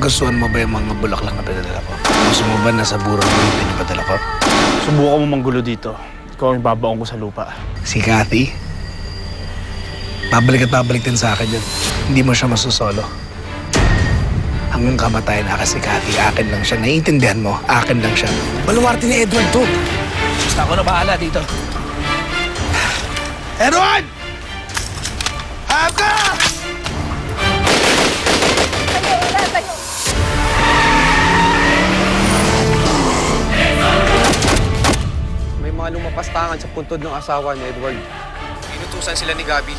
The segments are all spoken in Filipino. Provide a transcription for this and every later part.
Nagustuhan mo ba yung mga bulaklak na pinadala ko? Gusto mo ba nasa burol mo yung pinapadala ko? Subukan mo manggulo dito. Ikaw ang babaong ko sa lupa. Si Cathy? Babalik at babalik din sa akin yun. Hindi mo siya masusolo. Hanggang kamatayan na kasi Cathy, akin lang siya. Naiintindihan mo, akin lang siya. Baluwarte ni Edward to. Basta ako na bahala dito. Edward! Hayap ka! May mga lumapastangan sa puntod ng asawa ni Edward. Inutusan sila ni Gabi.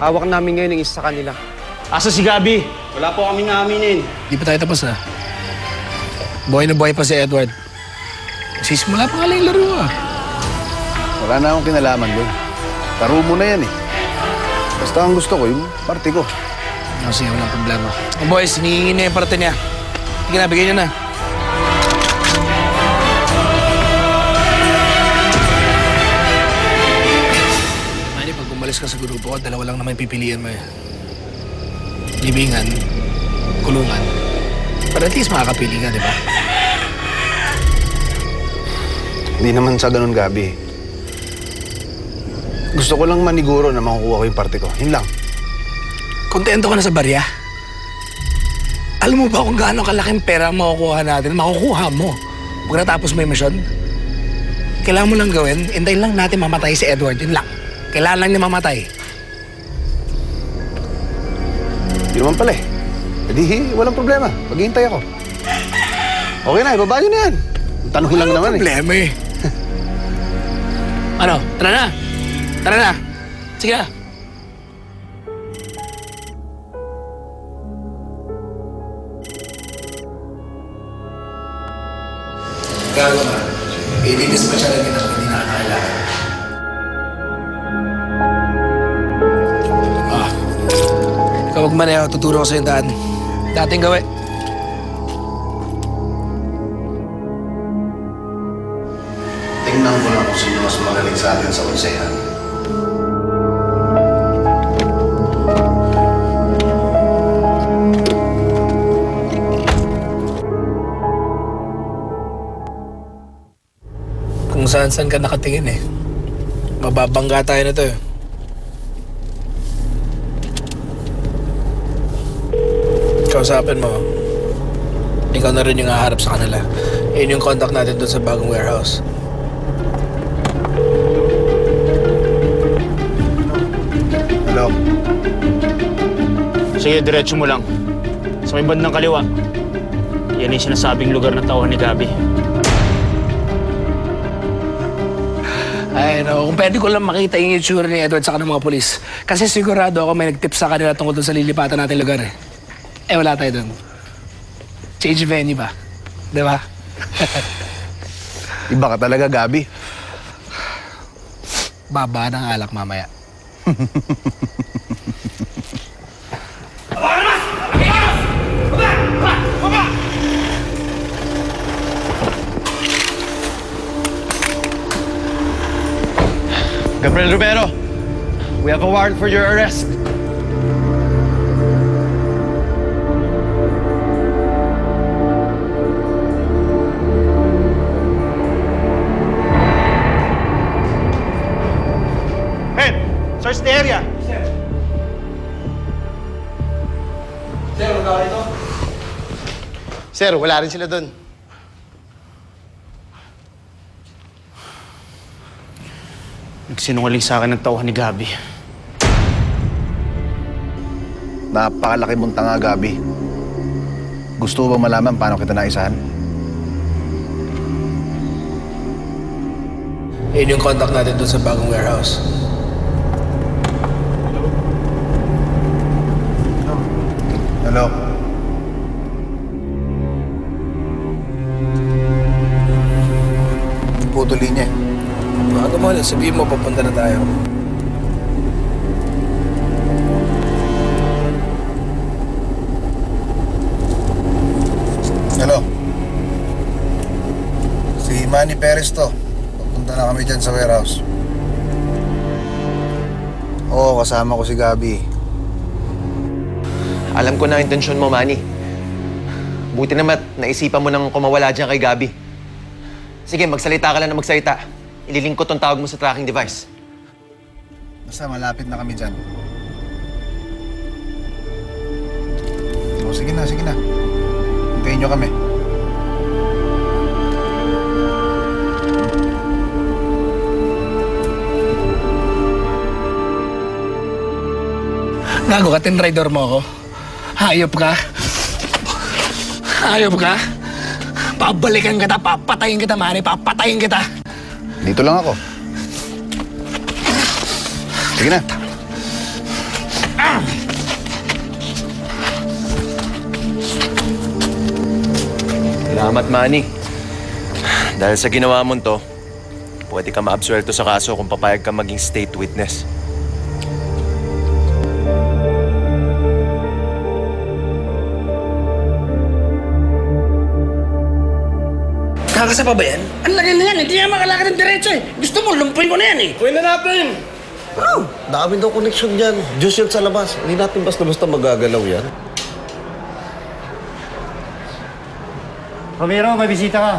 Hawak namin ngayon ang isa sa kanila. Asa si Gabi? Wala po kami naaminin. Di pa tayo tapos na. Buhay na buhay pa si Edward. Sisimula pa nga lang yung laro ah. Wala na akong kinalaman doon. Laro mo na yan eh. Basta ang gusto ko, yung party ko. Kasi walang problema. Oh, boys, hinihingi na yung parte niya. Sige na, bigyan niyo na. Mani, pag umalis ka sa grupo ko, dalawa lang naman pipiliin mo eh. Libingan, kulungan. Para at least makakapili ka, di ba? Hindi naman sa ganun, Gabi. Gusto ko lang maniguro na makukuha ko yung party ko. Yun lang. Kontento ka na sa barya? Alam mo ba kung gaano kalaking pera makukuha natin? Makukuha mo. Pag natapos mo yung mission, kailangan mo lang gawin, hintayin lang natin mamatay si Edward. Yun lang. Kailangan lang niya mamatay. Yun naman pala eh. E di, walang problema. Maghihintay ako. Okay na, ibaba nyo na yan. Tanong lang naman eh. Problema eh. Ano? Tara na! Tara na! Sige na! Gago na. Ibilis pa siya lang kita kung hindi nakakailangan. Ikaw wag man eh, tuturo ko sa yung daan. Dating gawin. Tingnan ko lang kung sino mas magaling sa atin sa konsehan. Kung saan-saan ka nakatingin eh. Mababangga tayo na to eh. Kausapin mo. Ikaw na rin yung haharap sa kanila. Yun yung contact natin doon sa bagong warehouse. Hello? Sige, diretso mo lang. Sa may bandang kaliwa. Yan yung sinasabing lugar na tauhan ni Gabi. Ay, no. Kung pwede ko lang makita yung itsura ni Edward sa ng mga polis. Kasi sigurado ako may nag-tip sa kanila tungkol doon sa lilipatan natin lugar eh. Eh, wala tayo doon. Change venue ba? Di ba? Iba ka talaga, Gabi. Baba ng alak mamaya. Gabriel Romero, we have a warrant for your arrest. Hey! Search the area! Sir, wala rin sila doon. Nagsinungaling sa akin ng tauhan ni Gabi. Napakalaki mong tanga, Gabi. Gusto mo ba malaman paano kita naisahan? Yun yung contact natin doon sa bagong warehouse. Hello? Puto linya eh. Bago mo, sabihin mo, papunta na tayo. Hello? Si Manny Perez to. Pupunta na kami dyan sa warehouse. Oo, kasama ko si Gabi. Alam ko na ang intensyon mo, Manny. Buti naman naisipan mo nang kumawala dyan kay Gabi. Sige, magsalita ka lang na magsalita. Ililingkot tong tawag mo sa tracking device. Basta malapit na kami dyan. O, sige na, sige na. Hintayin nyo kami. Gago ka, tinrider mo ako. Hayop ka. Hayop ka. Pabalikan kita, papatayin kita, Manny. Papatayin kita. Dito lang ako. Sige na. Salamat, Manny. Dahil sa ginawa mo to, pwede ka maabsuelto sa kaso kung papayag ka maging state witness. Kakasa pa ba yan? Ang laki na yan, hindi nga makalakad ng diretso eh. Gusto mo, lumpuin ko na yan eh. Uy na natin! Oh, dami daw connection dyan. Diyos yan sa labas. Hindi natin basta-basta magagalaw yan. Romero, may bisita ka.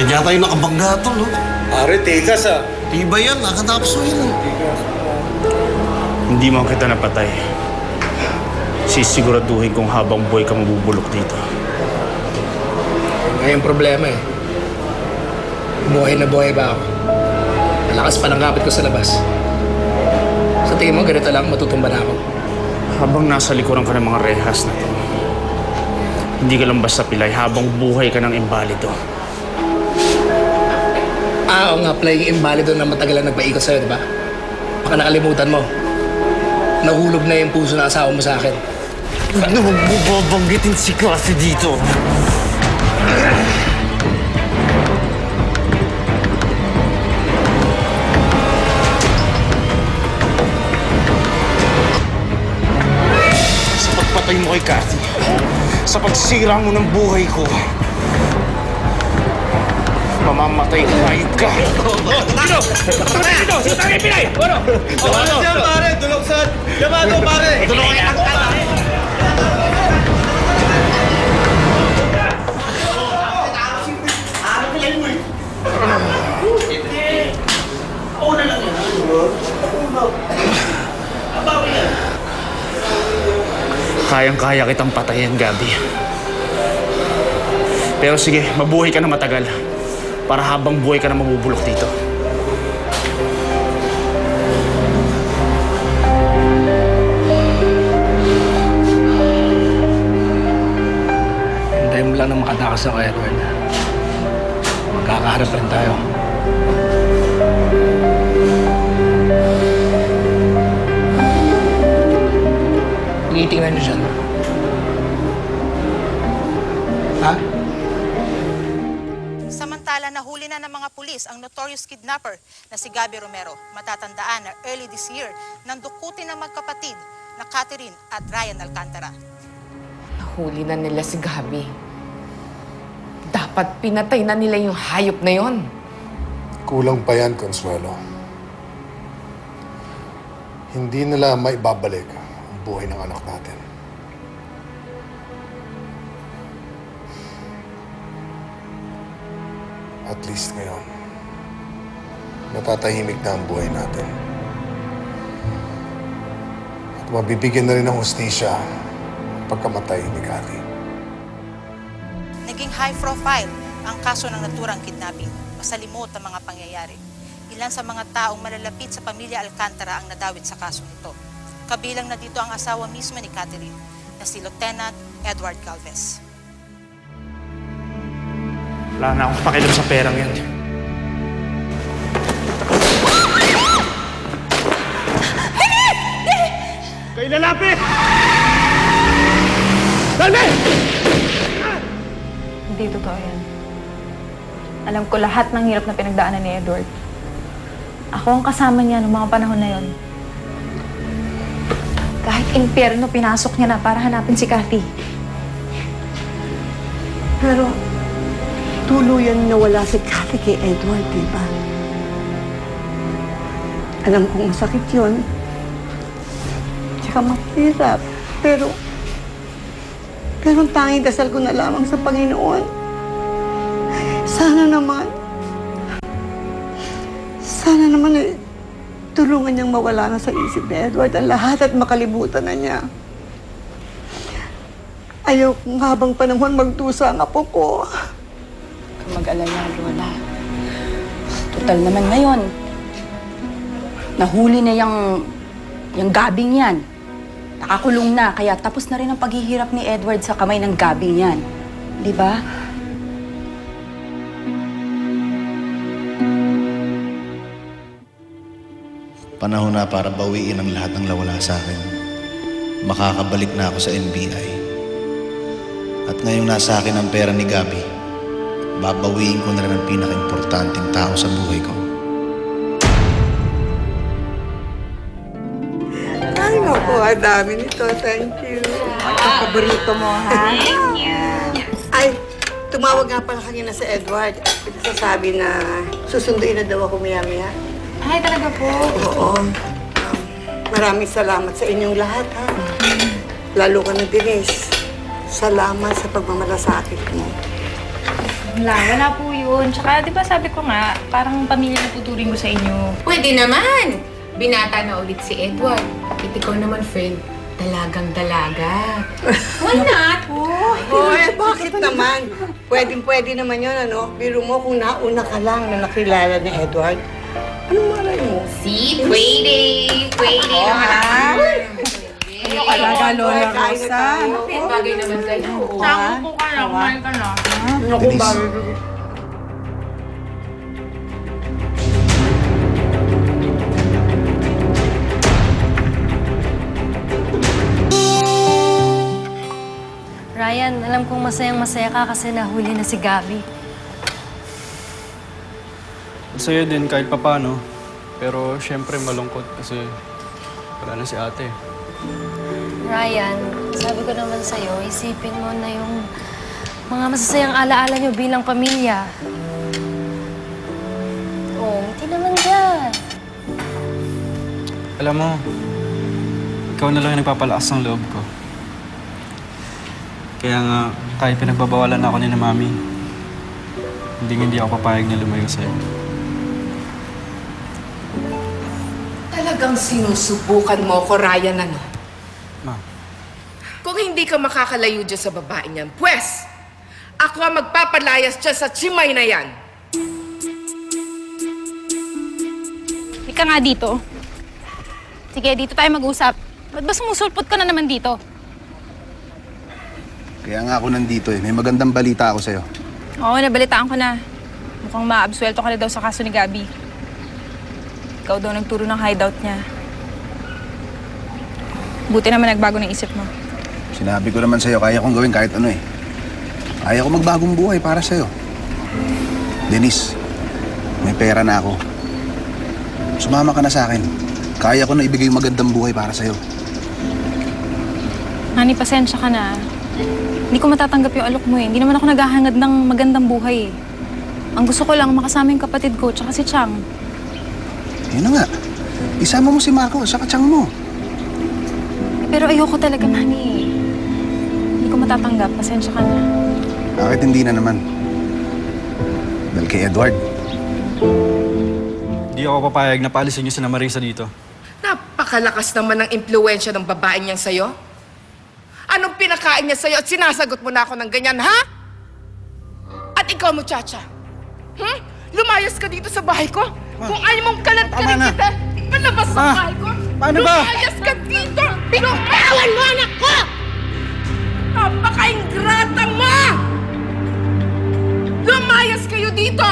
Yan yata yung nakabangga to, no? Pare, tikas ah. Tiba yan, nakatapos mo yan. Hindi mo kita napatay. Sisiguraduhin kong habang buhay ka mabubulok dito. Ngayon problema eh. Buhay na buhay ba ako? Malakas pa ng kapit ko sa labas. Sa tingin mo, ganito lang, matutumba na ako. Habang nasa likuran ka ng mga rehas na to, hindi ka lang basta pilay habang buhay ka ng imbalido. Oo nga, playing invalido na matagal na nagpaikot sa'yo, di ba? Baka nakalimutan mo. Nahulog na yung puso ng asawa mo sa akin. Huwag na magbabanggitin si Kasi dito. Sa pagpatay mo kay Cathy, sa pagsira mo ng buhay ko, mamamatay kahit ka. Kayang-kaya kitang patayin, Gabi. Pero sige, mabuhay ka na matagal. Para habang buhay ka na mabubulok dito. Hintayin mo lang na makatakas ako, Edward. Magkakaharap rin tayo. Tingnan niyo siya. Ha? Samantala, nahuli na ng mga pulis ang notorious kidnapper na si Gabi Romero. Matatandaan na early this year nang dukutin ng magkapatid na Catherine at Ryan Alcantara. Nahuli na nila si Gabi. Dapat pinatay na nila yung hayop na yon. Kulang pa yan, Consuelo. Hindi nila maibabalik ang buhay ng anak natin. At least ngayon, natatahimik na ang buhay natin. At mabibigyan na rin ng hustisya ang pagkamatay ni Cathy. Naging high profile ang kaso ng naturang kidnapping. Masalimot ang mga pangyayari. Ilan sa mga taong malalapit sa pamilya Alcantara ang nadawit sa kaso nito. Kabilang na dito ang asawa mismo ni Catherine, na si Lieutenant Edward Galvez. Wala na akong pakialam sa perang yan. Kayo lalapit! Dalme! Hindi totoo yan. Alam ko lahat ng hirap na pinagdaanan ni Edward. Ako ang kasama niya noong mga panahon na yon. Kahit impyerno, pinasok niya na para hanapin si Cathy. Pero tuluyan nawala si Kathy kay Edward, di ba? Alam kong masakit yun. Tsaka mahirap. Pero ang tanging dasal ko na lamang sa Panginoon. Sana naman tulungan niyang mawala na sa isip ni Edward ang lahat at makalimutan na niya. Ayaw kong habang panahon magdusa ang apo ko. Huwag mag-alala, Lola. Total naman ngayon, nahuli na yung gabing yan. Nakakulong na, kaya tapos na rin ang paghihirap ni Edward sa kamay ng gabing yan. Di ba? Panahon na para bawiin ang lahat ng nawala sa akin. Makakabalik na ako sa NBI. At ngayong nasa akin ang pera ni Gabi, babawiin ko na rin ang pinaka-importanting tao sa buhay ko. Ay, naku, ang dami nito. Thank you. Paborito mo, ha? Ay, tumawag nga pala kanina sa Edward. Sasabi na susunduin na daw ako maya-maya. Ay, talaga po. Oo. Maraming salamat sa inyong lahat, ha? Lalo ka na, Denise. Salamat sa pagmamalasakit mo. Wala po yun. Tsaka, di ba sabi ko nga, parang pamilya na tuturing ko sa inyo. Pwede naman. Binata na ulit si Edward. At ikaw naman, friend, dalagang-dalaga. Why not? Hoy, bakit naman? Pwedeng-pwede naman yun, ano? Biro mo kung nauna ka lang na nakilala ni Edward. Anong malay mo? See? Pwede naman. Ano talaga, Lola Rosa? Bagay naman kayo. Saan po ka na? Kumain ka na. Denise, Ryan, alam kong masayang-masaya ka kasi nahuli na si Gabi. Masaya din kahit papano. Pero syempre malungkot kasi wala na si ate. Ryan, sabi ko naman sa'yo, isipin mo na yung mga masasayang alaala nyo bilang pamilya. Oh, hindi naman dyan. Alam mo, ikaw na lang yung nagpapalakas ng loob ko. Kaya nga, kahit pinagbabawalan ako ni na Mami, hindi ako papayag na lumayo sa'yo. Talagang sinusubukan mo ko, Ryan, ano? Ma. Kung hindi ka makakalayo dyan sa babae niyan, pwes, ako ang magpapalayas dyan sa chimay na yan. Ika nga dito. Sige, dito tayo mag-usap. Ba't ba sumusulpot ka na naman dito? Kaya nga ako nandito eh. May magandang balita ako sa'yo. Oo, nabalitaan ko na. Mukhang maabsuelto ka na daw sa kaso ni Gabi. Ikaw daw nagturo ng hideout niya. Buti naman nagbago ng isip mo. Sinabi ko naman sa'yo, kaya kong gawin kahit ano eh. Kaya ko magbagong buhay para sa'yo. Denise, may pera na ako. Sumama ka na sa akin. Kaya ko na ibigay yung magandang buhay para sa'yo. Nani, pasensya ka na. Hindi ko matatanggap yung alok mo eh. Hindi naman ako naghahangad ng magandang buhay eh. Ang gusto ko lang makasama yung kapatid ko tsaka si Chang. Yun na nga. Isama mo si Marco sa Chang mo. Pero ayoko talaga, Nani. Hindi ko matatanggap. Pasensya ka na. Bakit hindi na naman? Dahil kay Edward. Hindi ako papayag na paalisin niyo si Marisa dito. Napakalakas naman ng impluensya ng babae niyan sa'yo. Anong pinakain niya sa'yo at sinasagot mo na ako ng ganyan, ha? At ikaw, muchacha, lumayas ka dito sa bahay ko? Kung ayaw mong kalat-kalit kita, palabas sa bahay ko. Paano ba? Lumayas ka dito! Binawan mo, anak ko! Napaka-ingrata mo! Lumayas kayo dito!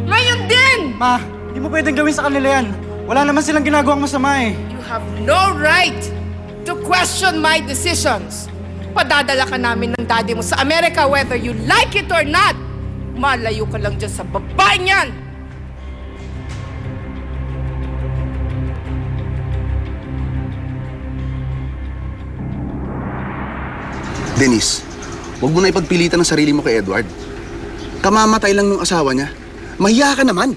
Ngayon din! Ma, hindi mo pwedeng gawin sa kanila yan. Wala naman silang ginagawang masama eh. You have no right to question my decisions. Padadala ka namin ng daddy mo sa Amerika whether you like it or not. Malayo ka lang dyan sa babae niyan. Denise, Huwag mo na ipagpilitan ang sarili mo kay Edward. Kamamatay lang ng asawa niya. Mahiya ka naman.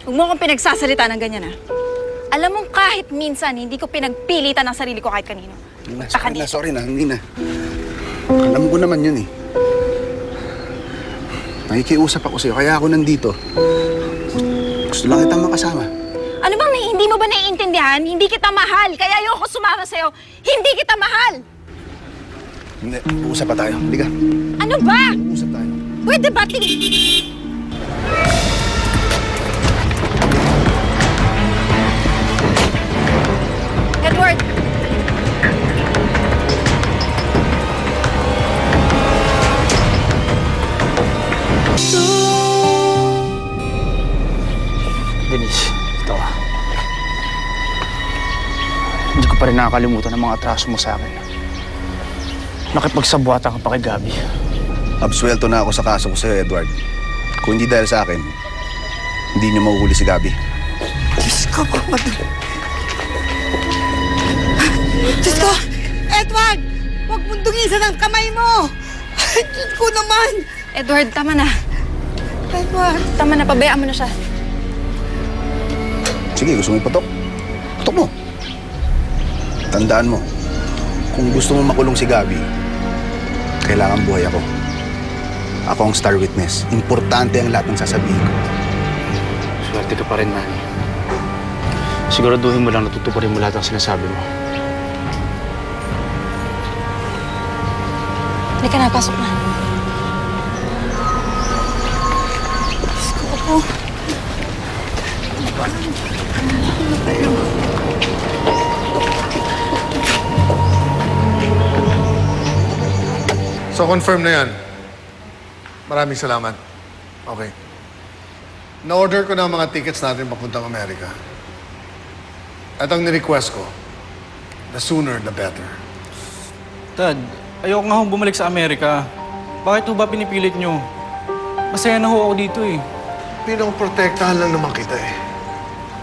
Huwag mo akong pinagsasalita ng ganyan, ha? Alam mo, kahit minsan, hindi ko pinagpilitan ang sarili ko kahit kanino. Sorry na, hindi na. Alam ko naman yun eh. Nakikiusap ako sa'yo, kaya ako nandito. Gusto lang kitang makasama. Ano bang hindi mo ba naiintindihan? Hindi kita mahal, kaya ayoko sumama sa'yo. Hindi kita mahal! Hindi, uusap pa tayo. Hindi ka. Ano ba? Uusap tayo. Pwede ba? Edward! Denise, ito ka. Hindi ko pa rin nakakalimutan ang mga atraso mo sa akin. Nakipagsabuatan ka pa kay Gabby. Absuelto na ako sa kaso ko sa'yo, Edward. Kung hindi dahil sa akin, hindi niyo mahuhuli si Gabby. Diyos ko, Diyos ko! Edward! Huwag mong dungisan ang kamay mo! Diyos ko naman! Edward, tama na. Edward! Tama na, pabayaan mo na siya. Sige, gusto mo ipatok? Patok mo. Tandaan mo, kung gusto mo makulong si Gabby, kailangan buhay ako. Ako ang star witness. Importante ang lahat ng sasabihin ko. Swerte ka pa rin, Manny. Siguraduhin mo lang natutuparin mo lahat ng sinasabi mo. Halika na, pasok na. Diyos ko po. So, confirm na yan. Maraming salamat. Okay. Na-order ko na ang mga tickets natin papuntang Amerika. At ang ni-request ko, the sooner the better. Dad, ayoko nga hong bumalik sa Amerika. Bakit ho ba pinipilit nyo? Masaya na ho ako dito eh. Pinoprotektahan lang naman kita eh.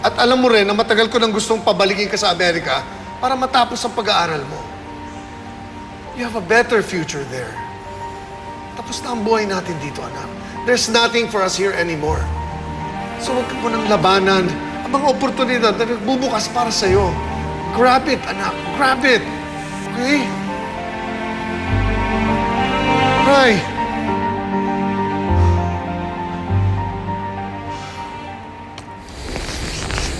At alam mo rin na matagal ko nang gustong pabalikin ka sa Amerika para matapos ang pag-aaral mo. You have a better future there. Tapos na ang buhay natin dito, anak. There's nothing for us here anymore. So huwag ka mo nang labanan ang mga oportunidad na nagbubukas para sa'yo. Grab it, anak. Grab it. Okay? Ray!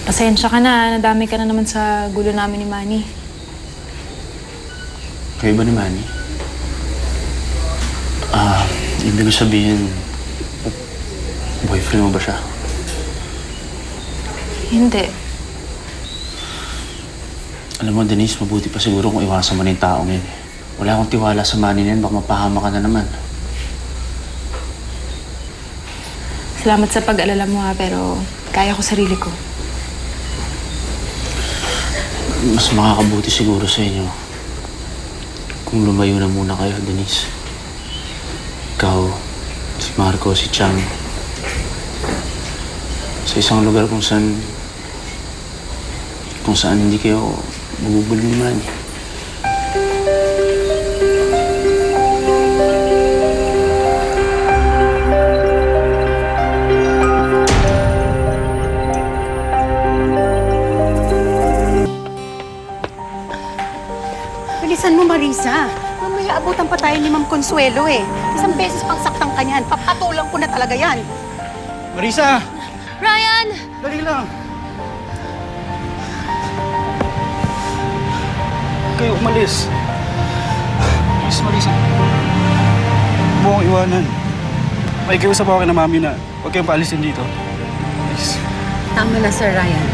Pasensya ka na, nadami ka na naman sa gulo namin ni Manny. Kayo ba ni Manny? Ibig ko sabihin, boyfriend mo ba siya? Hindi. Alam mo, Denise, mabuti pa siguro kung iwasan mo na yung taong yun. Wala akong tiwala sa Manny na yun, baka mapahama ka na naman. Salamat sa pag-alala mo ha, pero kaya ko sarili ko. Mas makakabuti siguro sa inyo kung lumayo na muna kayo, Denise. Ikaw, si Marco, si Chang. Sa isang lugar kung saan hindi kayo magugulo ni Manny. Bilisan mo, Marisa. Mamaya abutan pa tayo ni Ma'am Consuelo eh. Isang beses pang saktang ka niyan. Papatulang ko na talaga yan. Marisa! Ryan! Dali lang. Kayo umalis. Please, Marisa. Huwag mo akong iwanan. May kiusap ako kay na Mami na huwag kayong paalisin dito. Please. Tama na, Sir Ryan.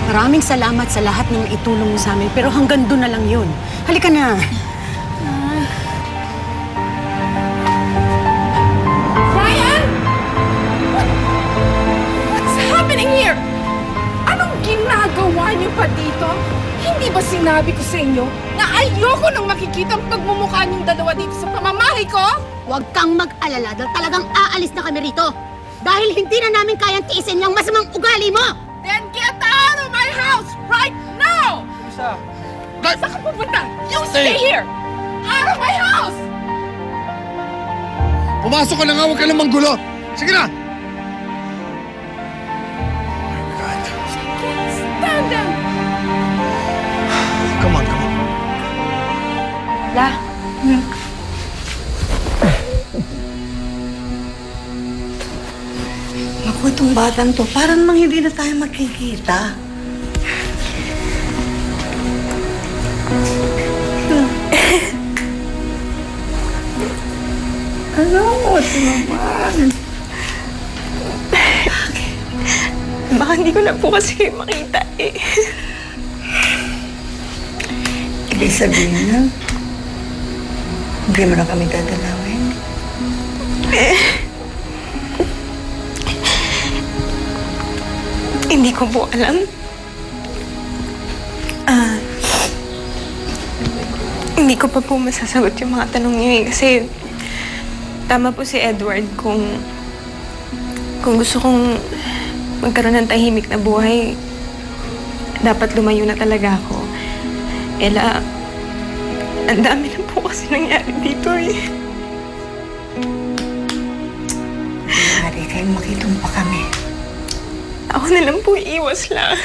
Maraming salamat sa lahat ng itulong mo sa amin, pero hanggang doon na lang yun. Halika na. Ryan! What's happening here? Anong ginagawa niyo pa dito? Hindi ba sinabi ko sa inyo na ayoko nang makikita ang pagmumukha niyong dalawa dito sa pamamahay ko? Huwag kang mag-alala dahil talagang aalis na kami rito. Dahil hindi na namin kayang tiisin yung masamang ugali mo! Then get out of my house right now! Marisa! Saan ka pupunta? You stay here! Out of my house! Pumasok ka na nga, huwag ka namang gulo. Sige na! Stand them! Come on, come on. La, Naku, itong batang to, parang namang hindi na tayo magkikita. Ano? Ito naman. Baka hindi ko na po kasi kayo makita eh. Ibig sabihin na, hindi mo na kami dadalawin. Hindi ko po alam. Hindi ko pa po masasagot yung mga tanong niyo eh. Kasi tama po si Edward kung gusto kong magkaroon ng tahimik na buhay, dapat lumayo na talaga ako. Ella, ang dami na po kasi nangyari dito eh. Maaari kayong makitumpa kami. Ako na lang po iiwas lang.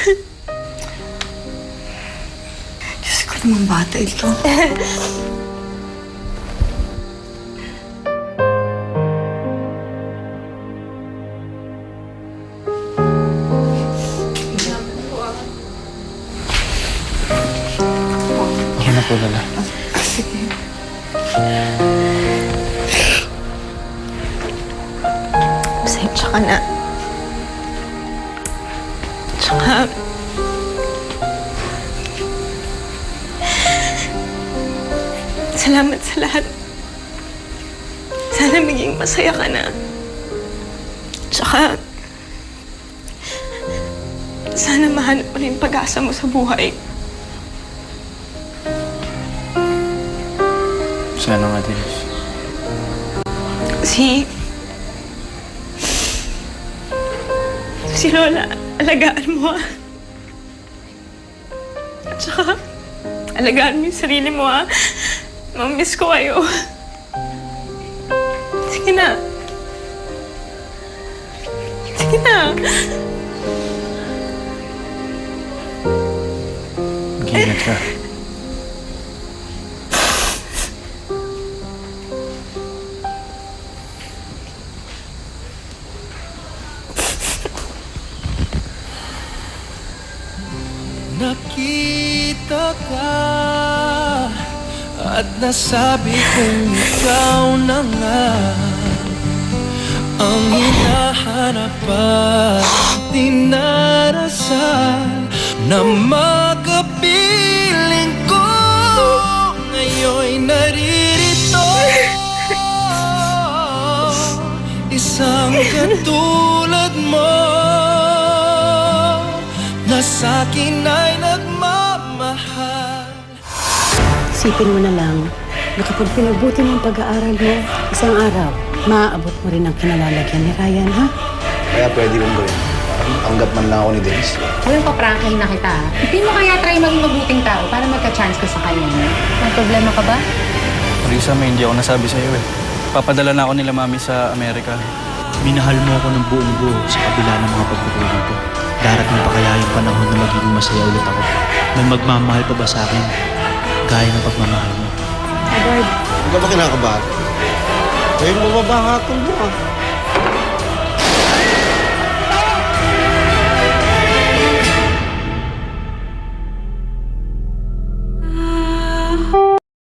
Diyos ko naman bata ito. Okay na po, Lola. Sige. Pasensya ka na. Tsaka, salamat sa lahat. Sana maging masaya ka na. Tsaka, sana mahanap mo rin pag-asa mo sa buhay. Sana nga, Denise. Si Lola, alagaan mo ah. At saka, alagaan mo yung sarili mo ah. Mamamiss ko kayo. Sige na. Sige na. Mag-ingat ka. Nakita ka at nasabi kong ikaw na nga ang hinahanap at dinarasal na magapiling ko ngayon'y naririto. Isang katulad mo na sa'kin ay nagmamahal. Isipin mo na lang na kapag pinabuti mo ang pag-aaral mo, isang araw, maaabot mo rin ang kinalalagyan ni Ryan, ha? Kaya pwede kong gawin. Tanggap man lang ako ni Denise. Walang paprangkahin na kita. Hindi mo kaya try maging mabuting tao para magka-chance ka sa kanya. May problema ka ba? Risa, may hindi ako nasabi sa'yo eh. Papadala na ako nila mami sa Amerika. Minahal mo ako ng buong buo sa kabila ng mga pagkukulang ko. Darating pa kaya yung panahon na magiging masaya ulit ako? May magmamahal pa ba sa akin? Gaya ng pagmamahal mo. Edward. Huwag ka ba kinakabahan? Ngayon mababahatol mo ah.